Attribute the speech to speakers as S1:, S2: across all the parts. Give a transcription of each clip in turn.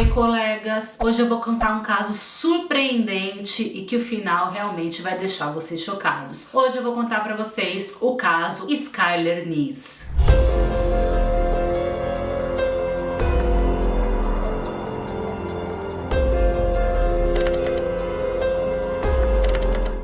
S1: Oi, colegas! Hoje eu vou contar um caso surpreendente e que o final realmente vai deixar vocês chocados. Hoje eu vou contar pra vocês o caso Skyler Neese.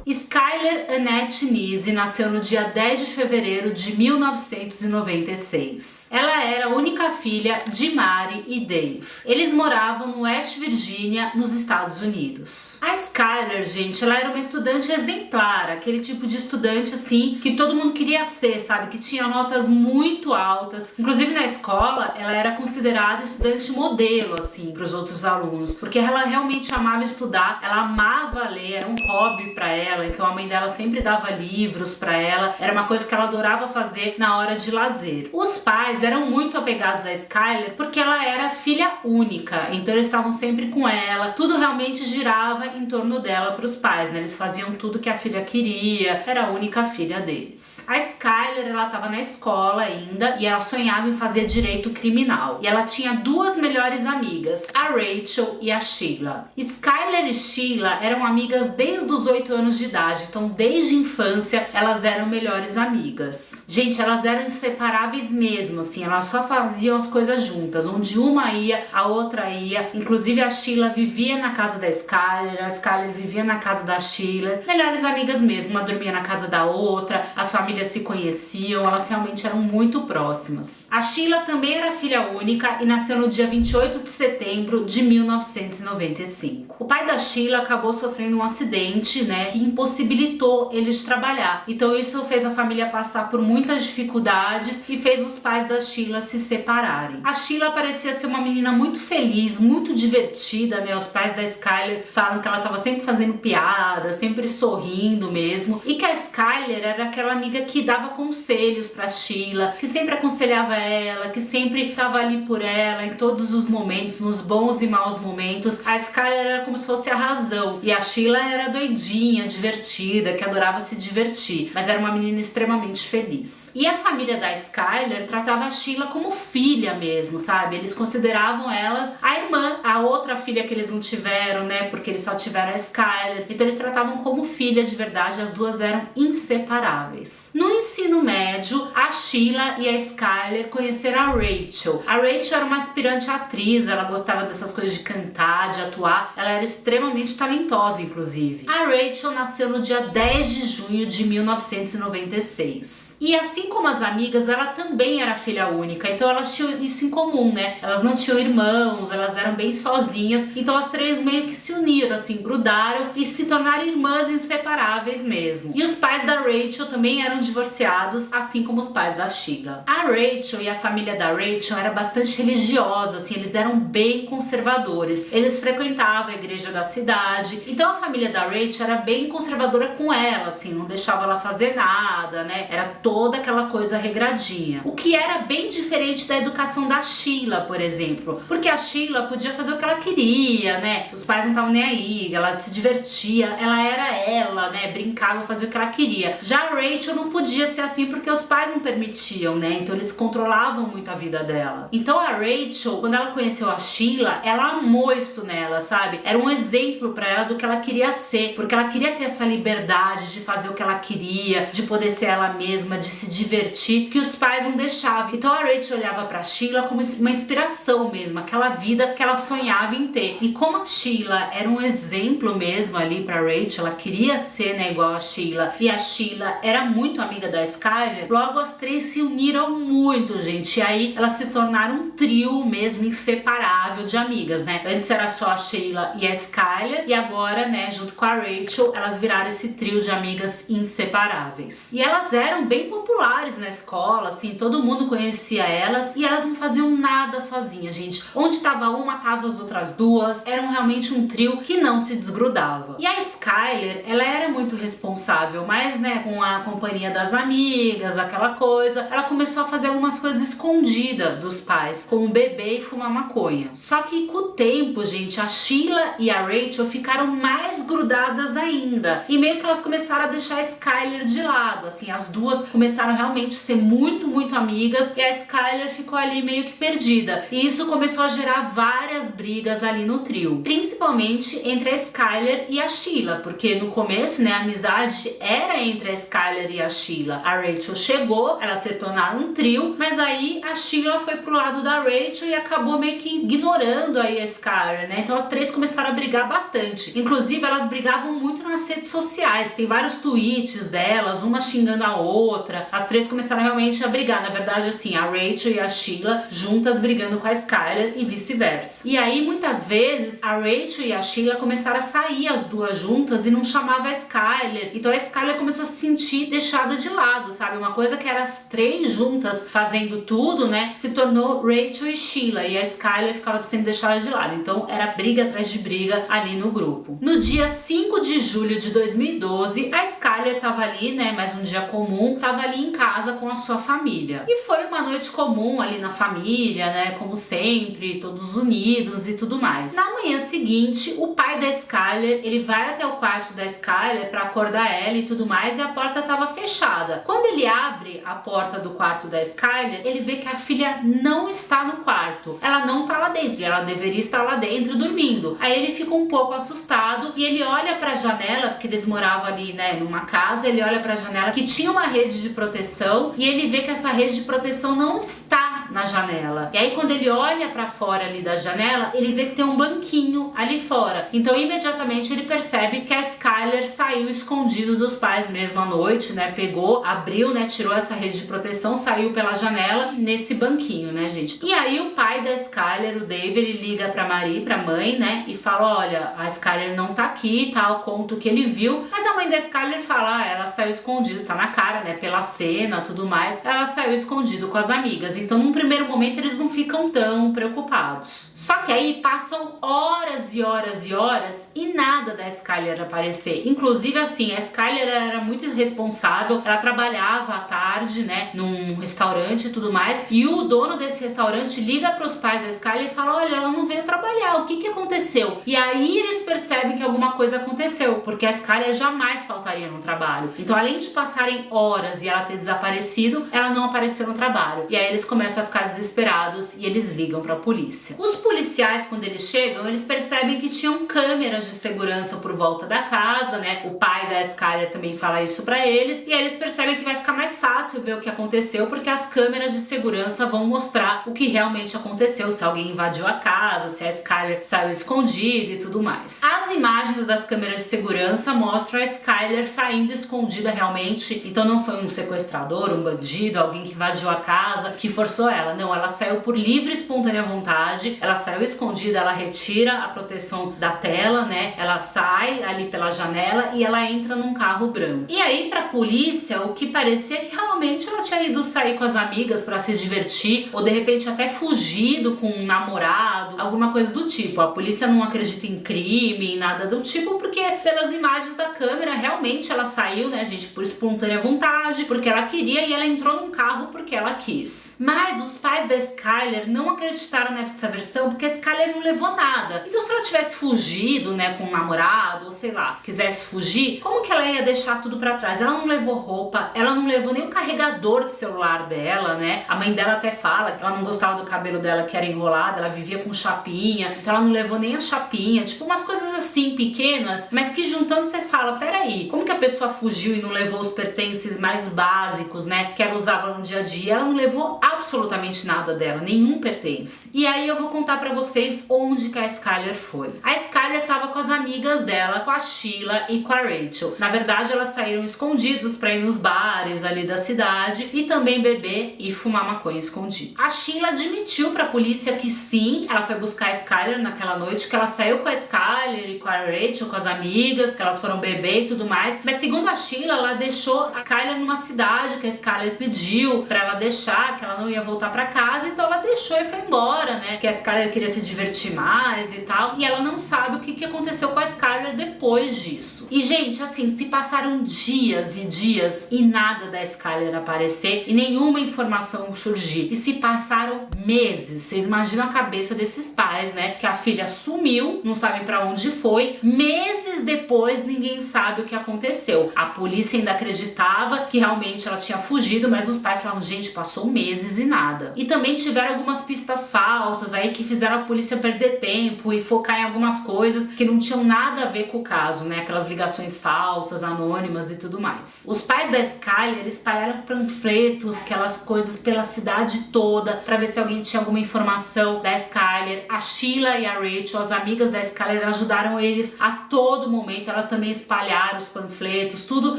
S1: Skyler Annette Neese nasceu no dia 10 de fevereiro de 1996. Ela era a única filha de Mary e Dave. Eles moravam no West Virginia, nos Estados Unidos. A Skyler, gente, ela era uma estudante exemplar, aquele tipo de estudante assim que todo mundo queria ser, sabe? Que tinha notas muito altas. Inclusive na escola, ela era considerada estudante modelo assim para os outros alunos, porque ela realmente amava estudar, ela amava ler, era um hobby para ela. Então a mãe dela sempre dava livros para ela, era uma coisa que ela adorava fazer na hora de lazer. Os pais eram muito apegados a Skyler porque ela era filha única, então eles estavam sempre com ela, tudo realmente girava em torno dela para os pais, né? Eles faziam tudo que a filha queria, era a única filha deles. A Skyler, ela estava na escola ainda e ela sonhava em fazer direito criminal. E ela tinha duas melhores amigas, a Rachel e a Sheila. Skyler e Sheila eram amigas desde os 8 anos de idade, então desde a infância elas eram melhores amigas. Gente, elas eram inseparáveis mesmo, assim, elas só faziam as coisas juntas, onde uma ia, a outra ia. Inclusive a Sheila vivia na casa da Skyler, a Skyler vivia na casa da Sheila. Melhores amigas mesmo, uma dormia na casa da outra, as famílias se conheciam, elas realmente eram muito próximas. A Sheila também era filha única e nasceu no dia 28 de setembro de 1995. O pai da Sheila acabou sofrendo um acidente, né, que impossibilitou eles de trabalhar. Então isso fez a família passar por muitas dificuldades e fez os pais da Sheila se separarem. A Sheila parecia ser uma menina muito feliz, muito divertida, né? Os pais da Skyler falam que ela estava sempre fazendo piada, sempre sorrindo mesmo, e que a Skyler era aquela amiga que dava conselhos pra Sheila, que sempre aconselhava ela, que sempre estava ali por ela em todos os momentos, nos bons e maus momentos. A Skyler era como se fosse a razão e a Sheila era doidinha, divertida, que adorava se divertir, mas era uma menina extremamente feliz. E a família da Skyler tratava a Sheila como filha mesmo, sabe? Eles consideravam elas a irmã, a outra filha que eles não tiveram, né? Porque eles só tiveram a Skyler. Então eles tratavam como filha de verdade, as duas eram inseparáveis. No ensino médio, a Sheila e a Skyler conheceram a Rachel. A Rachel era uma aspirante atriz, ela gostava dessas coisas de cantar, de atuar, ela era extremamente talentosa, inclusive. A Rachel nasceu no dia 10 de junho de 1996. E assim como as amigas, ela também era filha única, então elas tinham isso em comum, né? Elas não tinham irmãos, elas eram bem sozinhas, então as três meio que se uniram, assim, grudaram e se tornaram irmãs inseparáveis mesmo. E os pais da Rachel também eram divorciados, assim como os pais da Sheila. A Rachel e a família da Rachel era bastante religiosa, assim, eles eram bem conservadores. Eles frequentavam a igreja da cidade, então a família da Rachel era bem conservadora com ela, assim, não deixava ela fazer nada, né? Era toda aquela coisa regradinha. O que era bem diferente da educação da Sheila, por exemplo, porque a Sheila podia fazer o que ela queria, né? Os pais não estavam nem aí, ela se divertia, ela era ela, né? Brincava, fazia o que ela queria. Já a Rachel não podia ser assim porque os pais não permitiam, né? Então eles controlavam muito a vida dela. Então a Rachel, quando ela conheceu a Sheila, ela amou isso nela, sabe? Era um exemplo pra ela do que ela queria ser, porque ela queria ter essa liberdade de fazer o que ela queria, de poder ser ela mesma, de se divertir, que os pais não deixavam. Então a Rachel olhava pra Sheila como uma inspiração mesmo, aquela vida que ela sonhava em ter. E como a Sheila era um exemplo mesmo ali pra Rachel, ela queria ser, né, igual a Sheila, e a Sheila era muito amiga da Skyler, logo as três se uniram muito, gente, e aí elas se tornaram um trio mesmo inseparável de amigas, né? Antes era só a Sheila e a Skyler, e agora, né, junto com a Rachel, elas viraram esse trio de amigas inseparáveis. E elas eram bem populares na escola, assim, todo mundo conhecia elas, e elas não faziam nada sozinhas, gente. Onde tava uma, tava as outras duas, eram realmente um trio que não se desgrudava. E a Skyler, ela era muito responsável, mas, né, com a companhia das amigas, aquela coisa, ela começou a fazer algumas coisas escondidas dos pais, como beber e fumar maconha. Só que com o tempo, gente, a Sheila e a Rachel ficaram mais grudadas ainda, e meio que elas começaram a deixar a Skyler de lado, assim, as duas começaram realmente a ser muito amigas, e a Skyler ficou ali meio que perdida. E isso começou a gerar várias brigas ali no trio, principalmente entre a Skyler e a Sheila, porque no começo, né, a amizade era entre a Skyler e a Sheila. A Rachel chegou, elas se tornaram um trio, mas aí a Sheila foi pro lado da Rachel e acabou meio que ignorando aí a Skyler, né? Então as três começaram a brigar bastante. Inclusive elas brigavam muito nas redes sociais, tem vários tweets delas, uma xingando a outra. As três começaram realmente a brigar, na verdade assim, a Rachel e a Sheila juntas brigando com a Skyler e vice-versa. E aí muitas vezes a Rachel e a Sheila começaram a sair as duas juntas e não chamava a Skyler. Então a Skyler começou a se sentir deixada de lado, sabe? Uma coisa que era as três juntas fazendo tudo, né? Se tornou Rachel e Sheila, e a Skyler ficava sendo deixada de lado. Então era briga atrás de briga ali no grupo. No dia 5 de julho de 2012, a Skyler tava ali, né? Mais um dia comum, tava ali em casa com a sua família. E foi uma noite comum ali na família, né? Como sempre, todos unidos e tudo mais. Na manhã seguinte, o pai da Skyler, ele vai até o quarto da Skyler pra acordar ela e tudo mais, e a porta tava fechada. Quando ele abre a porta do quarto da Skyler, ele vê que a filha não está no quarto. Ela não tá lá dentro, e ela deveria estar lá dentro dormindo. Aí ele fica um pouco assustado e ele olha pra janela, porque eles moravam ali, né, numa casa, ele olha pra janela que tinha uma rede de proteção e ele vê que essa rede de proteção não está na janela. E aí quando ele olha pra fora ali da janela, ele vê que tem um banquinho ali fora. Então imediatamente ele percebe que a Skyler saiu escondido dos pais mesmo à noite, né? Pegou, abriu, né? Tirou essa rede de proteção, saiu pela janela nesse banquinho, né, gente? E aí o pai da Skyler, o Dave, ele liga pra Marie, pra mãe, né? E fala, olha, a Skyler não tá aqui, tal, conta o que ele viu. Mas a mãe da Skyler fala, ah, ela saiu escondida, tá na cara, né? Pela cena, tudo mais. Ela saiu escondido com as amigas. Então num primeiro momento eles não ficam tão preocupados. Só que aí passam horas e horas e horas e nada da Skyler aparecer. Inclusive assim, a Skyler era muito responsável, ela trabalhava à tarde, né, num restaurante e tudo mais, e o dono desse restaurante liga para os pais da Skyler e fala, olha, ela não veio trabalhar, o que que aconteceu? E aí eles percebem que alguma coisa aconteceu, porque a Skyler jamais faltaria no trabalho. Então além de passarem horas e ela ter desaparecido, ela não apareceu no trabalho. E aí eles começam a ficar desesperados e eles ligam para a polícia. Os policiais, quando eles chegam, eles percebem que tinham câmeras de segurança por volta da casa, né? O pai da Skyler também fala isso pra eles, e aí eles percebem que vai ficar mais fácil ver o que aconteceu, porque as câmeras de segurança vão mostrar o que realmente aconteceu, se alguém invadiu a casa, se a Skyler saiu escondida e tudo mais. As imagens das câmeras de segurança mostram a Skyler saindo escondida realmente, então não foi um sequestrador, um bandido, alguém que invadiu a casa, que forçou ela. Não, ela saiu por livre e espontânea vontade, ela saiu escondida, ela retira a proteção da tela, né? Ela sai ali pela janela e ela entra num carro branco. E aí pra polícia, o que parecia que realmente ela tinha ido sair com as amigas pra se divertir, ou de repente até fugido com um namorado, alguma coisa do tipo. A polícia não acredita em crime, nada do tipo, porque pelas imagens da câmera, realmente ela saiu, né, gente, por espontânea vontade, porque ela queria, e ela entrou num carro porque ela quis. Mas os pais da Skyler não acreditaram nessa versão, porque a Skyler não levou nada. Então se ela tivesse fugido, né, com um namorado, ou sei lá, quisesse fugir, como que ela ia deixar tudo pra trás? Ela não levou roupa, ela não levou nem o carregador de celular dela, né? A mãe dela até fala que ela não gostava do cabelo dela, que era enrolado, ela vivia com chapinha, então ela não levou nem a chapinha, tipo umas coisas assim pequenas, mas que juntando você fala, peraí, como que a pessoa fugiu e não levou os pertences mais básicos, né, que ela usava no dia a dia? Ela não levou absolutamente nada dela, nenhum pertence. E aí eu vou contar pra vocês onde que a Skyler foi. A Skyler tava com as amigas dela, com a Sheila e com a Rachel. Na verdade, elas saíram escondidos pra ir nos bares ali da cidade e também beber e fumar maconha escondido. A Sheila admitiu pra polícia que sim, ela foi buscar a Skyler naquela noite, que ela saiu com a Skyler e com a Rachel, com as amigas, que elas foram beber e tudo mais. Mas segundo a Sheila, ela deixou a Skyler numa cidade que a Skyler pediu pra ela deixar, que ela não ia voltar pra casa, então ela deixou e foi embora, né? Que a Skyler queria se divertir mais e tal, e ela não sabe o que aconteceu com a Skyler depois disso. E gente, assim, se passaram dias e dias e nada da Skyler aparecer e nenhuma informação surgir, e se passaram meses. Vocês imaginam a cabeça desses pais, né? Que a a filha sumiu, não sabem pra onde foi. Meses depois, ninguém sabe o que aconteceu. A polícia ainda acreditava que realmente ela tinha fugido, mas os pais falavam, gente, passou meses e nada. E também tiveram algumas pistas falsas aí que fizeram a polícia perder tempo e focar em algumas coisas que não tinham nada a ver com o caso, né? Aquelas ligações falsas, anônimas e tudo mais. Os pais da Skyler espalharam panfletos, aquelas coisas pela cidade toda, pra ver se alguém tinha alguma informação da Skyler. A Sheila e a Rachel, as amigas da Skyler, ajudaram eles a todo momento. Elas também espalharam os panfletos, tudo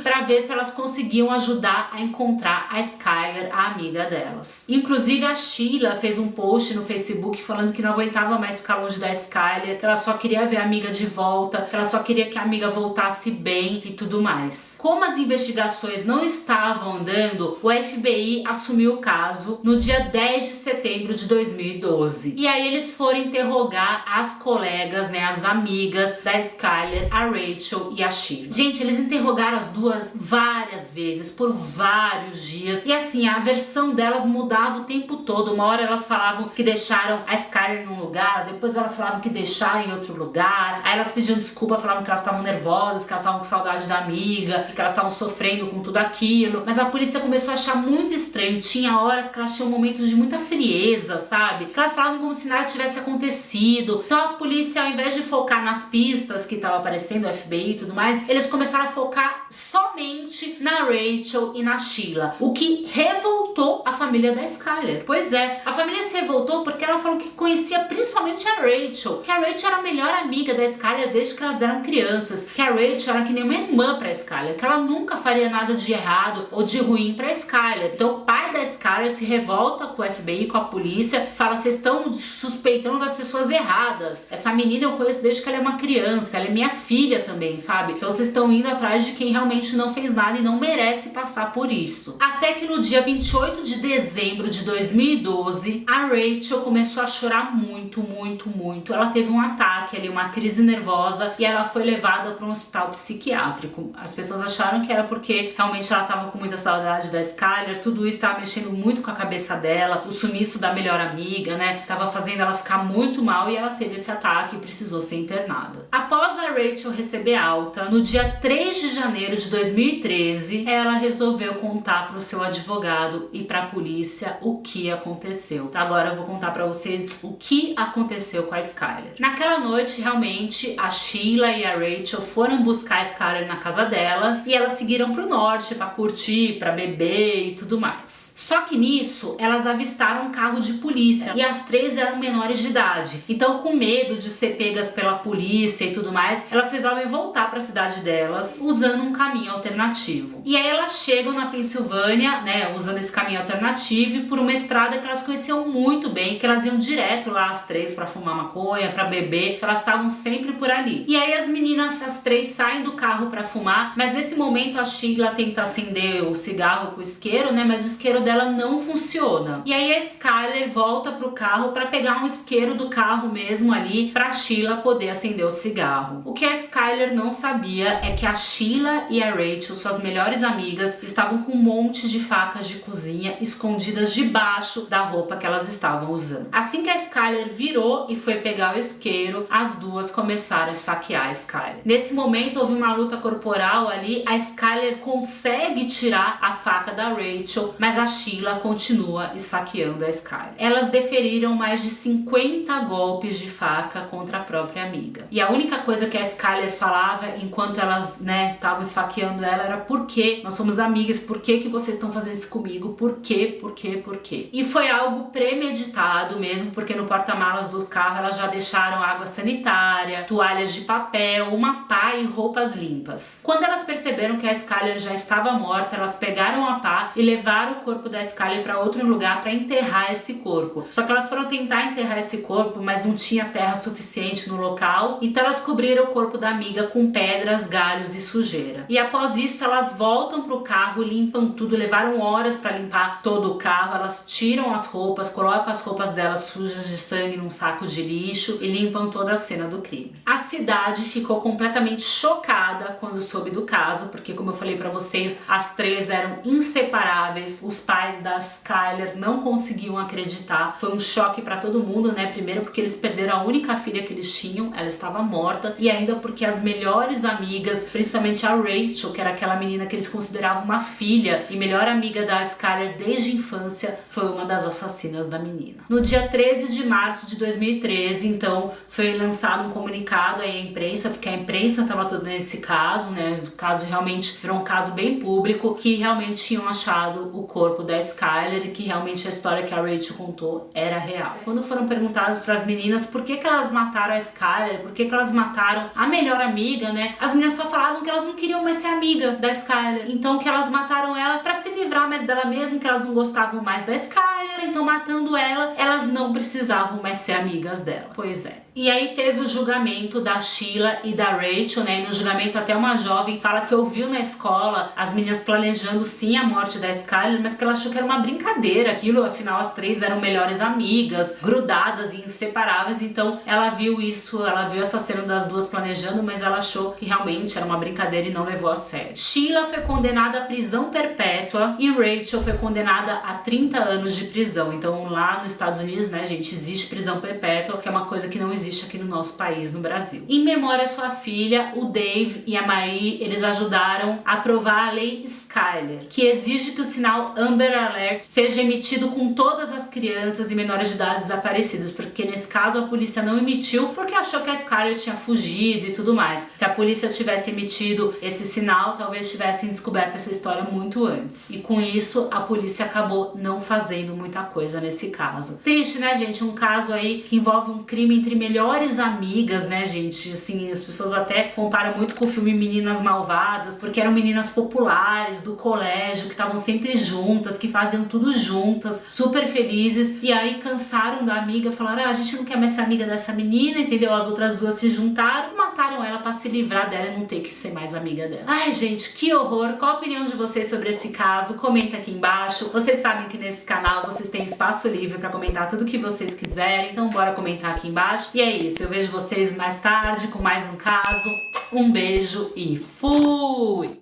S1: pra ver se elas conseguiam ajudar a encontrar a Skyler, a amiga delas. Inclusive a Sheila fez um post no Facebook falando que não aguentava mais ficar longe da Skyler, que ela só queria ver a amiga de volta, que ela só queria que a amiga voltasse bem e tudo mais. Como as investigações não estavam andando, o FBI assumiu o caso no dia 10 de setembro de 2012. E aí eles foram interrogar as colegas, né, as amigas da Skyler, a Rachel e a Sheila. Gente, eles interrogaram as duas várias vezes, por vários dias. E assim, a versão delas mudava o tempo todo. Uma hora elas falavam que deixaram a Skyler num lugar, depois elas falavam que deixaram em outro lugar. Aí elas pediam desculpa, falavam que elas estavam nervosas, que elas estavam com saudade da amiga, que elas estavam sofrendo com tudo aquilo. Mas a polícia começou a achar muito estranho. Tinha horas que elas tinham momentos de muita frieza, sabe? Que elas falavam como se nada tivesse acontecido. Então a polícia, ao invés de focar nas pistas que estavam aparecendo, o FBI e tudo mais, eles começaram a focar somente na Rachel e na Sheila, o que revoltou a família da Skyler. Pois é, a família se revoltou porque ela falou que conhecia principalmente a Rachel, que a Rachel era a melhor amiga da Skyler desde que elas eram crianças, que a Rachel era que nem uma irmã pra Skyler, que ela nunca faria nada de errado ou de ruim pra Skyler. Então o pai da Skyler se revolta com o FBI, com a polícia, fala, vocês estão suspeitando das pessoas erradas. Essa menina eu conheço desde que ela é uma criança, ela é minha filha também, sabe? Então vocês estão indo atrás de quem realmente não fez nada e não merece passar por isso. Até que no dia 28 de dezembro de 2012, a Rachel começou a chorar muito, muito, muito. Ela teve um ataque ali, uma crise nervosa, e ela foi levada para um hospital psiquiátrico. As pessoas acharam que era porque realmente ela estava com muita saudade da Skyler, tudo isso estava mexendo muito com a cabeça dela, o sumiço da melhor amiga, né? Tava fazendo ela ficar muito mal e ela teve esse ataque e precisou ser internada. Após a Rachel receber alta, no dia 3 de janeiro de 2013, ela resolveu contar para o seu advogado e para a polícia o que aconteceu. Agora eu vou contar para vocês o que aconteceu com a Skyler. Naquela noite, realmente, a Sheila e a Rachel foram buscar a Skyler na casa dela e elas seguiram pro norte para curtir, para beber e tudo mais. Só que nisso, elas avistaram um carro de polícia e as três eram menores de idade. Então, com medo de ser pegas pela polícia e tudo mais, elas resolvem voltar para a cidade delas usando um caminho alternativo. E aí elas chegam na Pensilvânia, né, usando esse caminho alternativo e por uma estrada que elas conheciam muito bem, que elas iam direto lá as três para fumar maconha, para beber, que elas estavam sempre por ali. E aí as meninas, as três, saem do carro para fumar, mas nesse momento a Sheila tenta acender o cigarro com o isqueiro, né, mas o isqueiro dela não funciona. E aí a Skyler volta pro carro para pegar um isqueiro do carro mesmo ali, pra Sheila poder acender o cigarro. O que a Skyler não sabia é que a Sheila e a Rachel, suas melhores amigas, estavam com um monte de facas de cozinha escondidas debaixo da roupa que elas estavam usando. Assim que a Skyler virou e foi pegar o isqueiro, as duas começaram a esfaquear a Skyler. Nesse momento houve uma luta corporal ali, a Skyler consegue tirar a faca da Rachel, mas a Sheila continua esfaqueando a Skyler. Elas deferiram mais de 50 golpes de faca contra a própria amiga. E a única coisa que a Skyler falava enquanto elas, né, estavam esfaqueando ela era: por que nós somos amigas? Por que vocês estão fazendo isso comigo? Por quê? Por quê? Por quê? E foi algo premeditado mesmo, porque no porta-malas do carro elas já deixaram água sanitária, toalhas de papel, uma pá e roupas limpas. Quando elas perceberam que a Skyler já estava morta, elas pegaram a pá e levaram o corpo da Skyler para outro lugar para enterrar esse corpo. Só que elas foram tentar enterrar esse corpo, mas não tinha terra suficiente no local, então elas cobriram o corpo da amiga com pedras, galhos e sujeira. E após isso elas voltam pro carro, limpam tudo, levaram horas para limpar todo o carro, elas tiram as roupas, colocam as roupas delas sujas de sangue num saco de lixo e limpam toda a cena do crime. A cidade ficou completamente chocada quando soube do caso, porque, como eu falei para vocês, as três eram inseparáveis. Os pais da Skyler não conseguiam acreditar. Foi um choque para todo mundo, né? Primeiro porque eles perderam a única filha que eles tinham, ela estava morta, e ainda porque as melhores amigas, principalmente a Rachel, que era aquela menina que eles consideravam uma filha e melhor amiga da Skyler desde a infância, foi uma das assassinas da menina. No dia 13 de março de 2013, então, foi lançado um comunicado aí à imprensa, porque a imprensa estava toda nesse caso, né? O caso realmente virou um caso bem público, que realmente tinham achado o corpo da Skyler e que realmente a história que a Rachel contou era real. Quando foram perguntadas para as meninas por que elas mataram a Skyler, por que elas mataram a melhor amiga, né? As meninas só falavam que elas não queriam mais ser amiga da Skyler, então que elas mataram ela para se livrar mais dela mesma, que elas não gostavam mais da Skyler, então matando ela, elas não precisavam mais ser amigas dela. Pois é. E aí teve o julgamento da Sheila e da Rachel, né? E no julgamento até uma jovem fala que ouviu na escola as meninas planejando sim a morte da Skyler, mas que ela achou que era uma brincadeira aquilo, afinal as três eram melhores amigas, grudadas e inseparáveis, então ela viu isso, ela viu essa cena das duas planejando, mas ela achou que realmente era uma brincadeira e não levou a sério. Sheila foi condenada à prisão perpétua e Rachel foi condenada a 30 anos de prisão. Então lá nos Estados Unidos, né, gente, existe prisão perpétua, que é uma coisa que não existe aqui no nosso país, no Brasil. Em memória à sua filha, o Dave e a Marie, eles ajudaram a aprovar a lei Skyler, que exige que o sinal Amber Alert seja emitido com todas as crianças e menores de idade desaparecidas, porque nesse caso a polícia não emitiu porque achou que a Skyler tinha fugido e tudo mais. Se a polícia tivesse emitido esse sinal, talvez tivessem descoberto essa história muito antes. E com isso, a polícia acabou não fazendo muita coisa nesse caso. Triste, né, gente? Um caso aí que envolve um crime entre melhores amigas, né, gente? Assim, as pessoas até comparam muito com o filme Meninas Malvadas, porque eram meninas populares do colégio, que estavam sempre juntas, que faziam tudo juntas, super felizes, e aí cansaram da amiga, falaram, a gente não quer mais ser amiga dessa menina, entendeu? As outras duas se juntaram e mataram ela pra se livrar dela e não ter que ser mais amiga dela. Ai, gente, que horror! Qual a opinião de vocês sobre esse caso? Comenta aqui embaixo. Vocês sabem que nesse canal vocês têm espaço livre pra comentar tudo o que vocês quiserem, então bora comentar aqui embaixo. E é isso, eu vejo vocês mais tarde com mais um caso. Um beijo e fui!